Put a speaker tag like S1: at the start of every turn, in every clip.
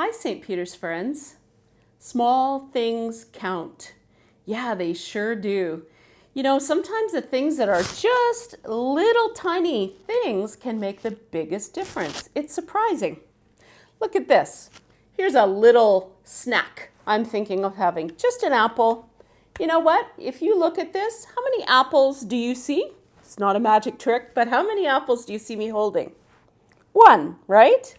S1: Hi, St. Peter's friends. Small things count. Yeah, they sure do. You know, sometimes the things that are just little tiny things can make the biggest difference. It's surprising. Look at this. Here's a little snack I'm thinking of having. Just an apple. You know what? If you look at this, how many apples do you see? It's not a magic trick, but how many apples do you see me holding? One, right?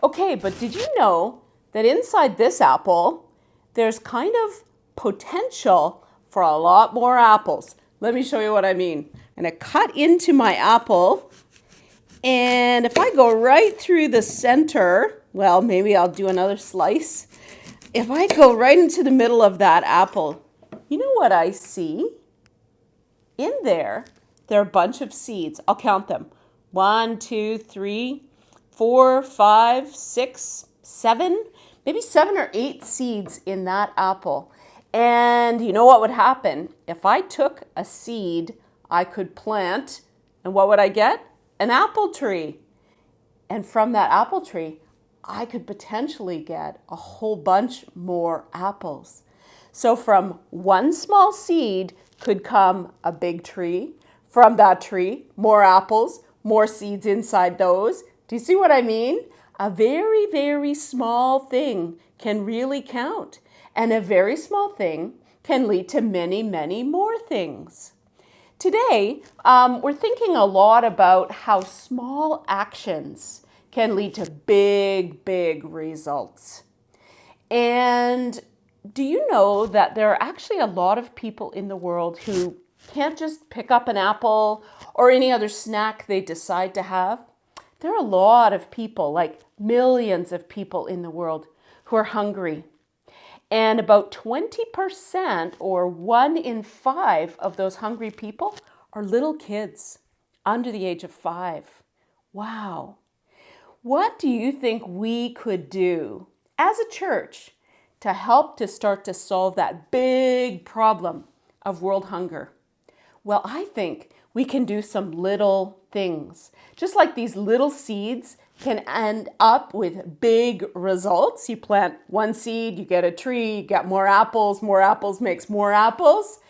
S1: Okay, but did you know that inside this apple, there's kind of potential for a lot more apples? Let me show you what I mean. I'm going to cut into my apple, and if I go right through the center, well, maybe I'll do another slice. If I go right into the middle of that apple, you know what I see? In there are a bunch of seeds. I'll count them. 1, 2, 3, 4, 5, 6, 7, maybe 7 or 8 seeds in that apple. And you know what would happen? If I took a seed, I could plant, and what would I get? An apple tree. And from that apple tree, I could potentially get a whole bunch more apples. So from one small seed could come a big tree. From that tree, more apples, more seeds inside those. Do you see what I mean? A very, very small thing can really count. And a very small thing can lead to many, many more things. Today, we're thinking a lot about how small actions can lead to big, big results. And do you know that there are actually a lot of people in the world who can't just pick up an apple or any other snack they decide to have? There are a lot of people, like millions of people in the world, who are hungry. And about 20% or 1 in 5 of those hungry people are little kids under the age of 5. Wow. What do you think we could do as a church to help to start to solve that big problem of world hunger? Well, I think we can do some little things. Just like these little seeds can end up with big results. You plant one seed, you get a tree, you get more apples makes more apples.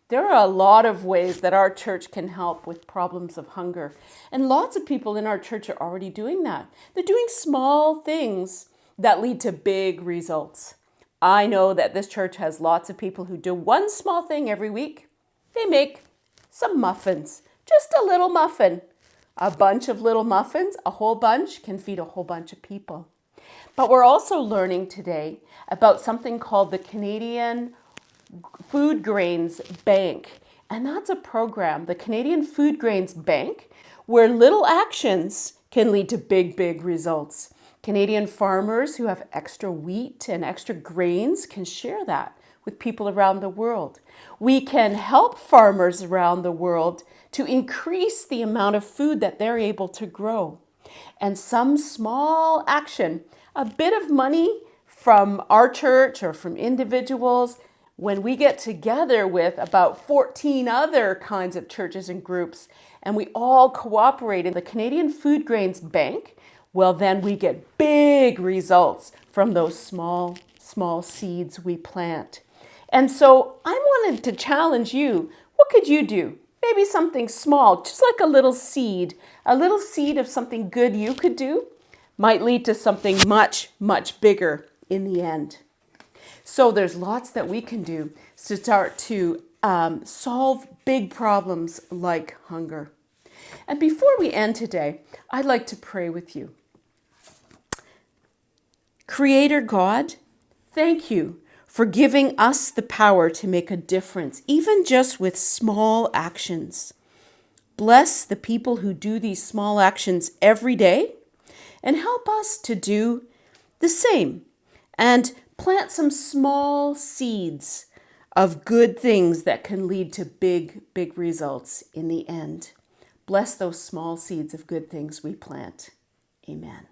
S1: There are a lot of ways that our church can help with problems of hunger. And lots of people in our church are already doing that. They're doing small things that lead to big results. I know that this church has lots of people who do one small thing every week. They make some muffins, just a little muffin. A bunch of little muffins, a whole bunch, can feed a whole bunch of people. But we're also learning today about something called the Canadian Food Grains Bank. And that's a program, the Canadian Food Grains Bank, where little actions can lead to big, big results. Canadian farmers who have extra wheat and extra grains can share that with people around the world. We can help farmers around the world to increase the amount of food that they're able to grow. And some small action, a bit of money from our church or from individuals, when we get together with about 14 other kinds of churches and groups, and we all cooperate in the Canadian Food Grains Bank, well, then we get big results from those small seeds we plant. And so I wanted to challenge you. What could you do? Maybe something small, just like a little seed of something good you could do might lead to something much, much bigger in the end. So there's lots that we can do to start to solve big problems like hunger. And before we end today, I'd like to pray with you. Creator God, thank you for giving us the power to make a difference, even just with small actions. Bless the people who do these small actions every day and help us to do the same and plant some small seeds of good things that can lead to big, big results in the end. Bless those small seeds of good things we plant. Amen.